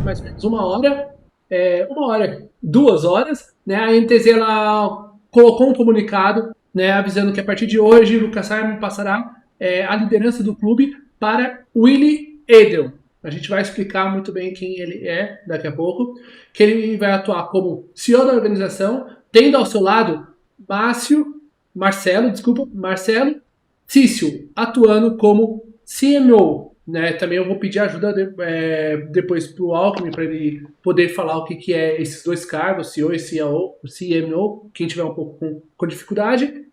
mais ou menos uma hora, 2 horas, né? A NTZ ela colocou um comunicado, né, avisando que a partir de hoje o Lucas Simon passará a liderança do clube para Willie Edel. A gente vai explicar muito bem quem ele é daqui a pouco, que ele vai atuar como CEO da organização, tendo ao seu lado Marcelo Cício, atuando como CMO. Né? Também eu vou pedir ajuda depois para o Alckmin para ele poder falar o que é esses dois cargos, CEO e CMO, quem tiver um pouco com dificuldade.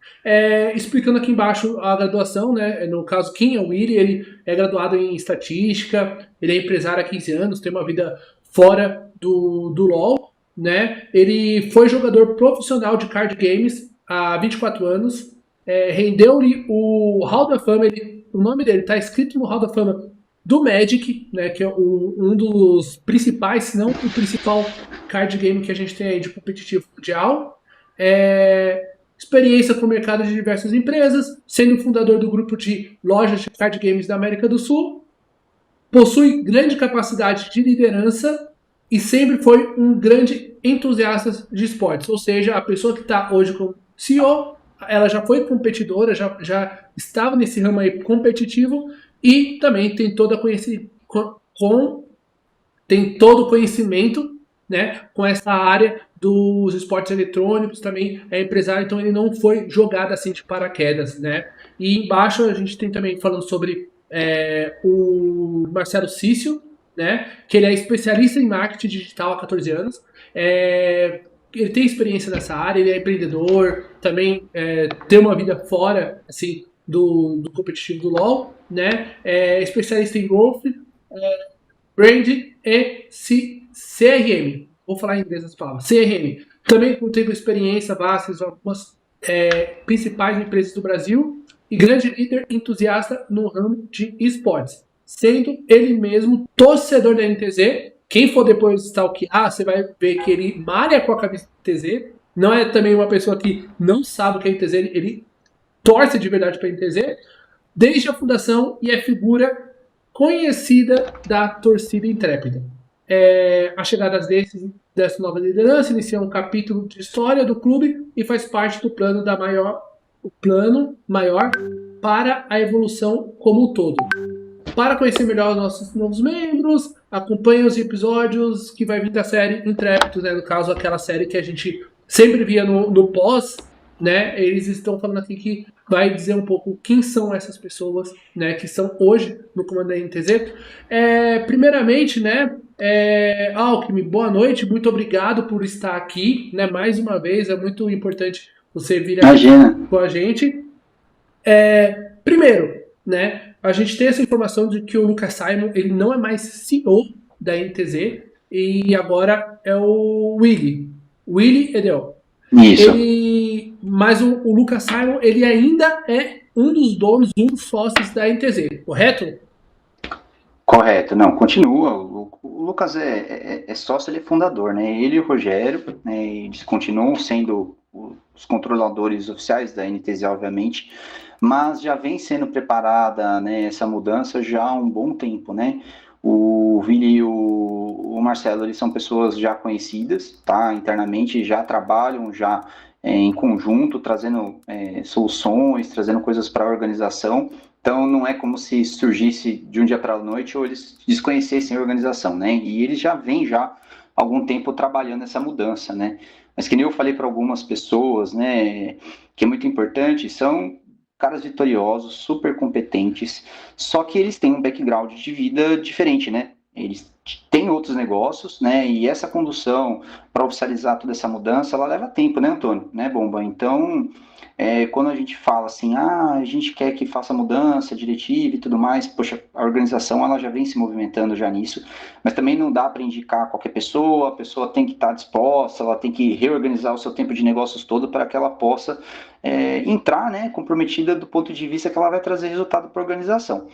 Explicando aqui embaixo a graduação, né? No caso, quem é o Willy, ele é graduado em estatística, ele é empresário há 15 anos, tem uma vida fora do LoL, né? Ele foi jogador profissional de card games há 24 anos, rendeu-lhe o Hall da Fama, o nome dele está escrito no Hall da Fama do Magic, né, que é um dos principais, se não o principal card game que a gente tem aí de competitivo mundial. Experiência com o mercado de diversas empresas, sendo fundador do grupo de lojas de card games da América do Sul. Possui grande capacidade de liderança e sempre foi um grande entusiasta de esportes. Ou seja, a pessoa que está hoje como CEO, ela já foi competidora, já estava nesse ramo aí competitivo e também tem todo o conhecimento, né, com essa área dos esportes eletrônicos, também é empresário, então ele não foi jogado assim de paraquedas, né? E embaixo a gente tem também falando sobre o Marcelo Cício, né, que ele é especialista em marketing digital há 14 anos, ele tem experiência nessa área, ele é empreendedor, também tem uma vida fora assim, do competitivo do LoL, né, especialista em growth, brand e CRM. Vou falar em inglês as palavras. CRM. Também teve experiência vasta em algumas principais empresas do Brasil e grande líder entusiasta no ramo de esportes, sendo ele mesmo torcedor da NTZ. Quem for depois stalkear, você vai ver que ele malha com a camisa da NTZ. Não é também uma pessoa que não sabe o que é NTZ, ele torce de verdade para a NTZ desde a fundação e é figura conhecida da torcida intrépida. A chegada dessa nova liderança inicia um capítulo de história do clube e faz parte do plano maior para a evolução como um todo. Para conhecer melhor os nossos novos membros, acompanhe os episódios que vai vir da série Intrépidos, né? No caso, aquela série que a gente sempre via no pós, né? Eles estão falando aqui que vai dizer um pouco quem são essas pessoas, né? Que são hoje no comando da NTZ. Primeiramente, né? Alckmin, boa noite, muito obrigado por estar aqui, né? Mais uma vez, é muito importante você vir aqui com a gente. Primeiro, né? A gente tem essa informação de que o Lucas Simon ele não é mais CEO da NTZ e agora é o Willie Edel. Isso. Mas o Lucas Simon ele ainda é um dos donos, um dos sócios da NTZ, correto? Correto, não, continua. O Lucas é sócio, ele é fundador, né? Ele e o Rogério, né, eles continuam sendo os controladores oficiais da NTZ, obviamente, mas já vem sendo preparada, né, essa mudança já há um bom tempo, né? O Vili e o Marcelo, eles são pessoas já conhecidas, tá? Internamente já trabalham já em conjunto, trazendo soluções, trazendo coisas para a organização. Então, não é como se surgisse de um dia para a noite ou eles desconhecessem a organização, né? E eles já vêm já há algum tempo trabalhando nessa mudança, né? Mas que nem eu falei para algumas pessoas, né, que é muito importante, são caras vitoriosos, super competentes, só que eles têm um background de vida diferente, né? Eles têm outros negócios, né? E essa condução para oficializar toda essa mudança, ela leva tempo, né, Antônio? Né, Bomba? Então, quando a gente fala assim, a gente quer que faça mudança diretiva e tudo mais, poxa, a organização ela já vem se movimentando já nisso, mas também não dá para indicar qualquer pessoa, a pessoa tem que estar disposta, ela tem que reorganizar o seu tempo de negócios todo para que ela possa entrar, né, comprometida do ponto de vista que ela vai trazer resultado para a organização.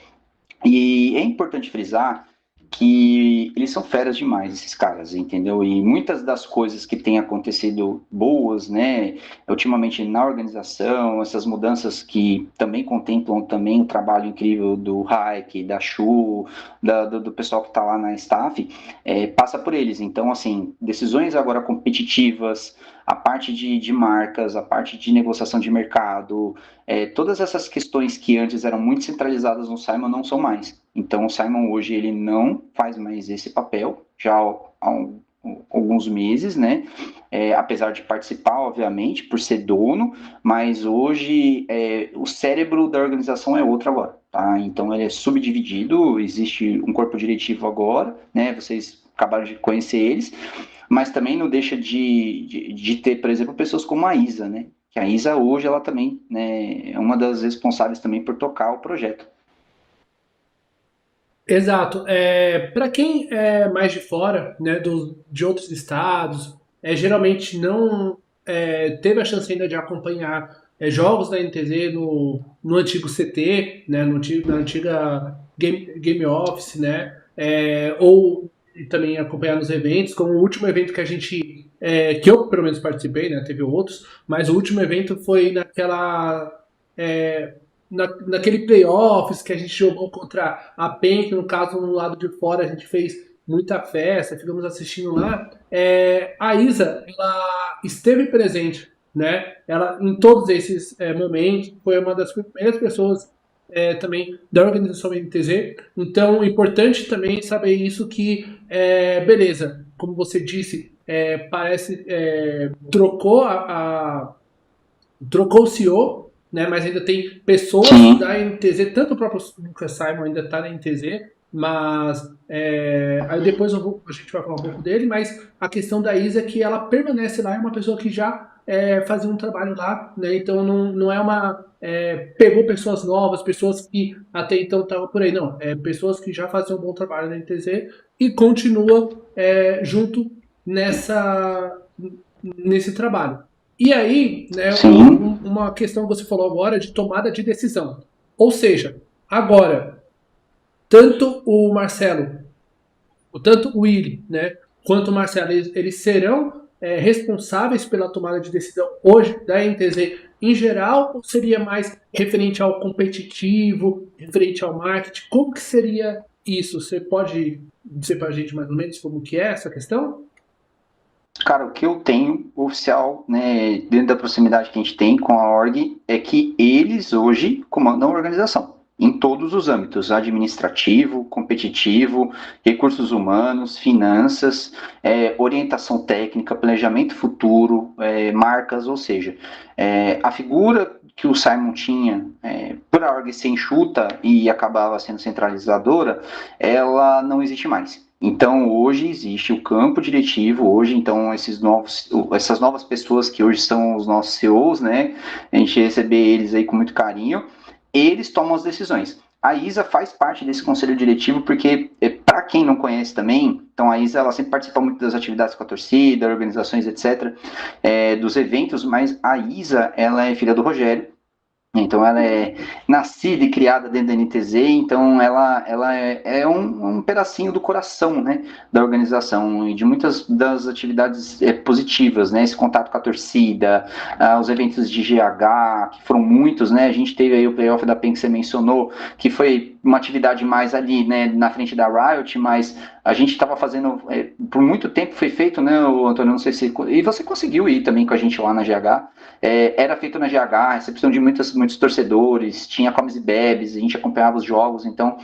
E é importante frisar que eles são feras demais, esses caras, entendeu? E muitas das coisas que têm acontecido boas, né, ultimamente na organização, essas mudanças que também contemplam também o trabalho incrível do Hayek, da Shu, do pessoal que está lá na staff, passa por eles. Então, assim, decisões agora competitivas, a parte de marcas, a parte de negociação de mercado, todas essas questões que antes eram muito centralizadas no Simon não são mais. Então, o Simon hoje ele não faz mais esse papel, já alguns meses, né? Apesar de participar, obviamente, por ser dono, mas hoje o cérebro da organização é outro agora, tá? Então, ele é subdividido, existe um corpo diretivo agora, né? Vocês acabaram de conhecer eles, mas também não deixa de ter, por exemplo, pessoas como a Isa, né? Que a Isa hoje, ela também, né, é uma das responsáveis também por tocar o projeto. Exato. Para quem é mais de fora, né, de outros estados, geralmente não teve a chance ainda de acompanhar jogos da NTZ no antigo CT, né, na antiga Game Office, né, ou e também acompanhar nos eventos, como o último evento que a gente, que eu pelo menos participei, né, teve outros, mas o último evento foi é, naquele playoffs que a gente jogou contra a PEN, que no caso no lado de fora a gente fez muita festa, ficamos assistindo lá. A Isa, ela esteve presente, né? Ela em todos esses momentos foi uma das primeiras pessoas também da organização NTZ. Então, é importante também saber isso que, beleza, como você disse, parece trocou o CEO, né, mas ainda tem pessoas Sim. da NTZ, tanto o próprio Lucas Simon ainda está na NTZ, mas aí depois a gente vai falar um pouco dele, mas a questão da Isa é que ela permanece lá, é uma pessoa que já fazia um trabalho lá, né, então não é uma... pegou pessoas novas, pessoas que até então estavam por aí, não, pessoas que já faziam um bom trabalho na NTZ e continua junto nesse trabalho. E aí, né, Sim. uma questão que você falou agora de tomada de decisão. Ou seja, agora, tanto o Marcelo, tanto o Willi, né, quanto o Marcelo, eles serão responsáveis pela tomada de decisão hoje da NTZ em geral, ou seria mais referente ao competitivo, referente ao marketing? Como que seria isso? Você pode dizer para a gente mais ou menos como que é essa questão? Cara, o que eu tenho oficial, né, dentro da proximidade que a gente tem com a org, é que eles hoje comandam a organização, em todos os âmbitos, administrativo, competitivo, recursos humanos, finanças, orientação técnica, planejamento futuro, marcas, ou seja, a figura que o Simon tinha, por a org ser enxuta e acabava sendo centralizadora, ela não existe mais. Então, hoje existe o campo diretivo, hoje, então, essas novas pessoas que hoje são os nossos CEOs, né? A gente recebe eles aí com muito carinho, eles tomam as decisões. A Isa faz parte desse conselho diretivo porque, para quem não conhece também, então a Isa ela sempre participa muito das atividades com a torcida, organizações, etc., dos eventos, mas a Isa ela é filha do Rogério, então ela é nascida e criada dentro da NTZ, então ela é um pedacinho do coração, né, da organização e de muitas das atividades positivas, né, esse contato com a torcida, os eventos de GH, que foram muitos, né, a gente teve aí o playoff da PEN que você mencionou, que foi uma atividade mais ali, né, na frente da Riot, mas a gente estava fazendo, por muito tempo foi feito, né, o Antônio, não sei se... E você conseguiu ir também com a gente lá na GH, era feito na GH, recepção de muitos torcedores, tinha comes e bebes, a gente acompanhava os jogos, então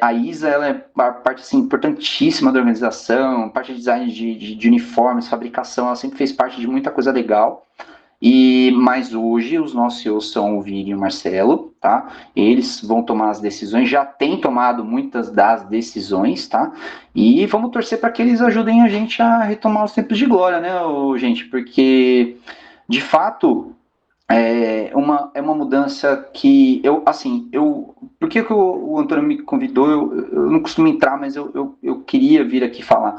a Isa ela é uma parte assim, importantíssima da organização, parte de design de uniformes, fabricação, ela sempre fez parte de muita coisa legal. Mas hoje os nossos CEOs são o Vini e o Marcelo, tá? Eles vão tomar as decisões, já têm tomado muitas das decisões, tá? E vamos torcer para que eles ajudem a gente a retomar os tempos de glória, né, gente? Porque de fato, é uma mudança que por que o Antônio me convidou? Eu não costumo entrar, mas eu queria vir aqui falar.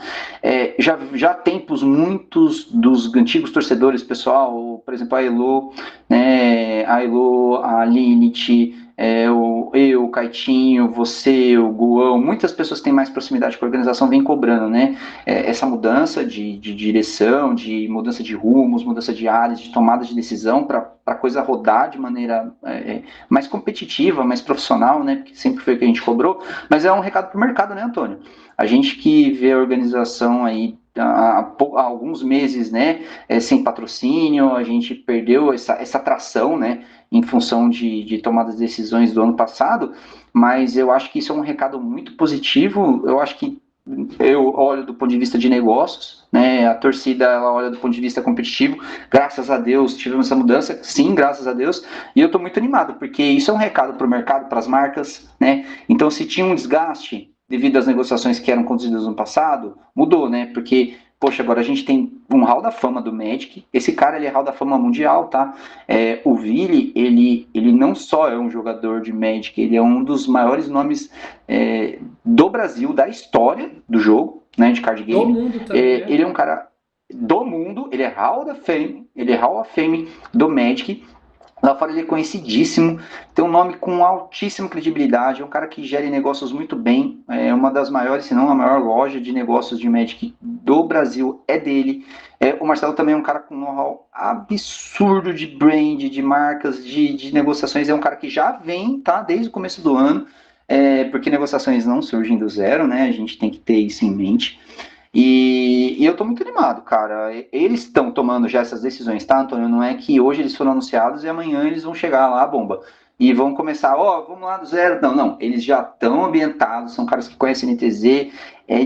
Já há tempos, muitos dos antigos torcedores, pessoal, por exemplo, a Elo, né, a Lilith, Eu, o Caitinho, você, o Guão, muitas pessoas que têm mais proximidade com a organização vêm cobrando, né? Essa mudança de direção, de mudança de rumos, mudança de áreas, de tomada de decisão para a coisa rodar de maneira mais competitiva, mais profissional, né? Porque sempre foi o que a gente cobrou. Mas é um recado para o mercado, né, Antônio? A gente que vê a organização aí há alguns meses, né, sem patrocínio, a gente perdeu essa tração, né, em função de tomadas de decisões do ano passado, mas eu acho que isso é um recado muito positivo. Eu acho que eu olho do ponto de vista de negócios, né? A torcida ela olha do ponto de vista competitivo. Graças a Deus tivemos essa mudança, sim, graças a Deus. E eu estou muito animado porque isso é um recado para o mercado, para as marcas, né? Então, se tinha um desgaste devido às negociações que eram conduzidas no passado, mudou, né? Porque poxa, agora a gente tem um Hall da Fama do Magic. Esse cara, ele é Hall da Fama mundial, tá? O Vili, ele não só é um jogador de Magic, ele é um dos maiores nomes do Brasil, da história do jogo, né, de card Do game. mundo também, né? Ele é um cara do mundo, ele é Hall of Fame do Magic. Lá fora ele é conhecidíssimo, tem um nome com altíssima credibilidade, é um cara que gera negócios muito bem, é uma das maiores, se não a maior loja de negócios de Magic do Brasil é dele. O Marcelo também é um cara com um know-how absurdo de brand, de marcas, de negociações, é um cara que já vem, tá, desde o começo do ano, porque negociações não surgem do zero, né, a gente tem que ter isso em mente. E eu tô muito animado, cara. Eles estão tomando já essas decisões, tá, Antônio? Não é que hoje eles foram anunciados e amanhã eles vão chegar lá, a bomba. E vão começar, vamos lá do zero. Não, não. Eles já estão ambientados, são caras que conhecem NTZ,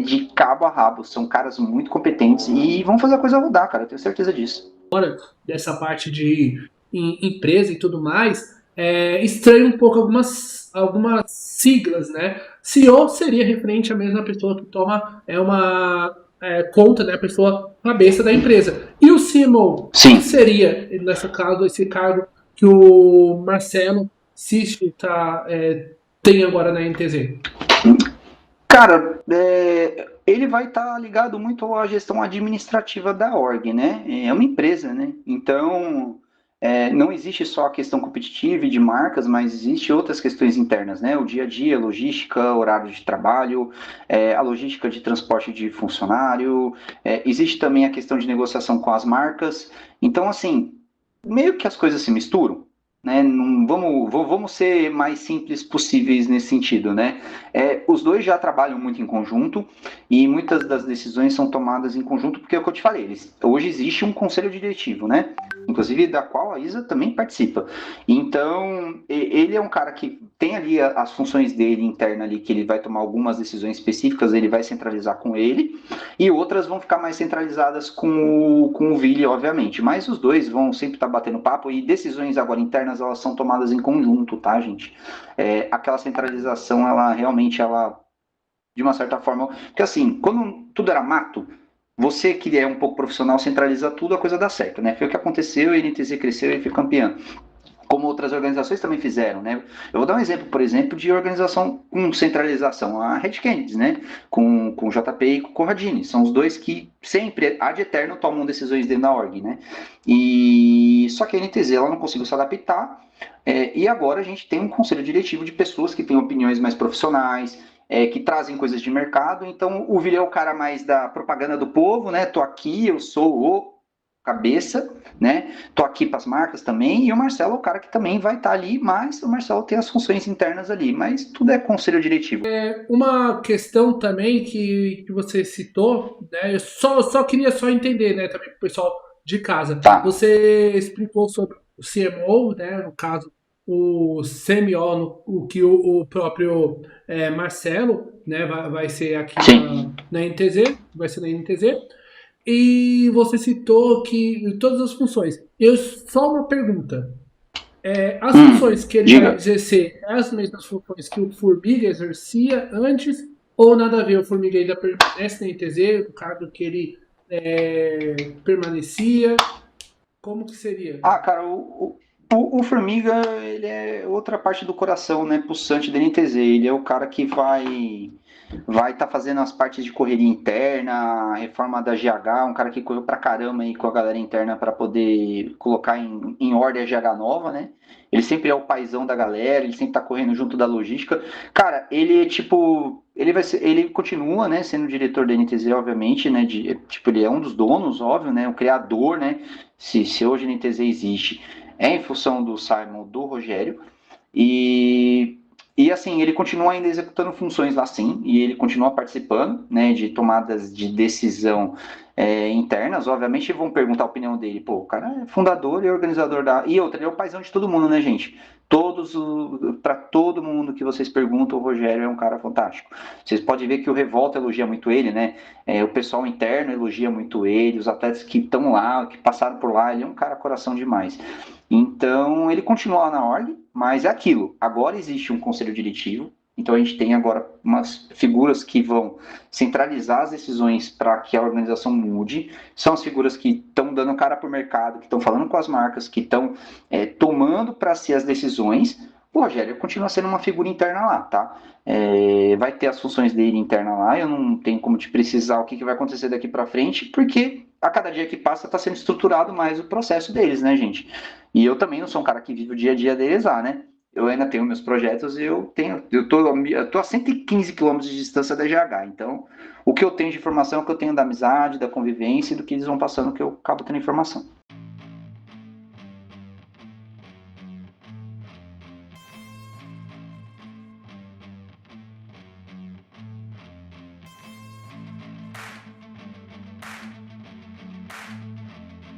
de cabo a rabo. São caras muito competentes e vão fazer a coisa rodar, cara. Eu tenho certeza disso. Dessa parte de empresa e tudo mais, estranha um pouco algumas siglas, né? CEO seria referente à mesma pessoa que toma uma conta, né? A pessoa cabeça da empresa. E o CMO, Sim. que seria, nesse caso, esse cargo que o Marcelo Sisti tem agora na NTZ? Cara, ele vai estar ligado muito à gestão administrativa da org, né? É uma empresa, né? Então, não existe só a questão competitiva e de marcas, mas existe outras questões internas, né? O dia a dia, logística, horário de trabalho, a logística de transporte de funcionário, existe também a questão de negociação com as marcas. Então, assim, meio que as coisas se misturam. Né? Não, vamos ser mais simples possíveis nesse sentido, né? Os dois já trabalham muito em conjunto e muitas das decisões são tomadas em conjunto, porque é o que eu te falei, hoje existe um conselho diretivo, né? Inclusive da qual a Isa também participa. Então, ele é um cara que tem ali as funções dele interna ali, que ele vai tomar algumas decisões específicas, ele vai centralizar com ele, e outras vão ficar mais centralizadas com o Vili, obviamente. Mas os dois vão sempre estar batendo papo, e decisões agora internas, elas são tomadas em conjunto, tá, gente? Aquela centralização, ela realmente, de uma certa forma... Porque assim, quando tudo era mato, você que é um pouco profissional, centraliza tudo, a coisa dá certo, né? Foi o que aconteceu, a NTZ cresceu e foi campeã. Como outras organizações também fizeram, né? Eu vou dar um exemplo, por exemplo, de organização com centralização, a Red Kennedy, né? Com o JP e com o Conradini. São os dois que sempre, ad eterno, tomam decisões dentro da org, né? E só que a NTZ ela não conseguiu se adaptar, e agora a gente tem um conselho diretivo de pessoas que têm opiniões mais profissionais, que trazem coisas de mercado. Então o Vili é o cara mais da propaganda do povo, né? Tô aqui, eu sou o cabeça, né? Tô aqui para as marcas também, e o Marcelo é o cara que também vai estar ali, mas o Marcelo tem as funções internas ali, mas tudo é conselho diretivo. Uma questão também que você citou, né? Eu só queria só entender, né, também para o pessoal de casa. Tá. Você explicou sobre o CMO, né? No caso, o CMO, o que o próprio Marcelo, né, vai ser aqui Sim. na NTZ, vai ser na NTZ. E você citou que todas as funções. Eu só uma pergunta. As funções que ele vai Diga. exercer é as mesmas funções que o Formiga exercia antes ou nada a ver? O Formiga ainda permanece na ITZ, o cargo que ele permanecia? Como que seria? Cara, o Formiga, ele é outra parte do coração, né, pulsante da NTZ. Ele é o cara que vai vai estar fazendo as partes de correria interna, reforma da GH, um cara que correu pra caramba aí com a galera interna para poder colocar em ordem a GH nova, né? Ele sempre é o paizão da galera, ele sempre tá correndo junto da logística. Cara, ele tipo, ele continua, né, sendo diretor da NTZ, obviamente, né, tipo, ele é um dos donos, óbvio, né, o criador, né, se hoje a NTZ existe, é em função do Simon, do Rogério, e, e assim, ele continua ainda executando funções lá sim, e ele continua participando, né, de tomadas de decisão internas. Obviamente vão perguntar a opinião dele. Pô, o cara é fundador e organizador da... E outra, ele é o paizão de todo mundo, né, gente? Para todo mundo que vocês perguntam, o Rogério é um cara fantástico. Vocês podem ver que o Revolta elogia muito ele, né? O pessoal interno elogia muito ele, os atletas que estão lá, que passaram por lá, ele é um cara coração demais. Então, ele continua lá na org, mas é aquilo. Agora existe um conselho diretivo, então a gente tem agora umas figuras que vão centralizar as decisões para que a organização mude. São as figuras que estão dando cara para o mercado, que estão falando com as marcas, que estão tomando para si as decisões. O Rogério continua sendo uma figura interna lá, tá? Vai ter as funções dele interna lá, eu não tenho como te precisar o que vai acontecer daqui para frente, porque a cada dia que passa está sendo estruturado mais o processo deles, né, gente? E eu também não sou um cara que vive o dia a dia deles lá, né? Eu ainda tenho meus projetos e eu tô a 115 quilômetros de distância da GH, então o que eu tenho de informação é o que eu tenho da amizade, da convivência e do que eles vão passando que eu acabo tendo informação.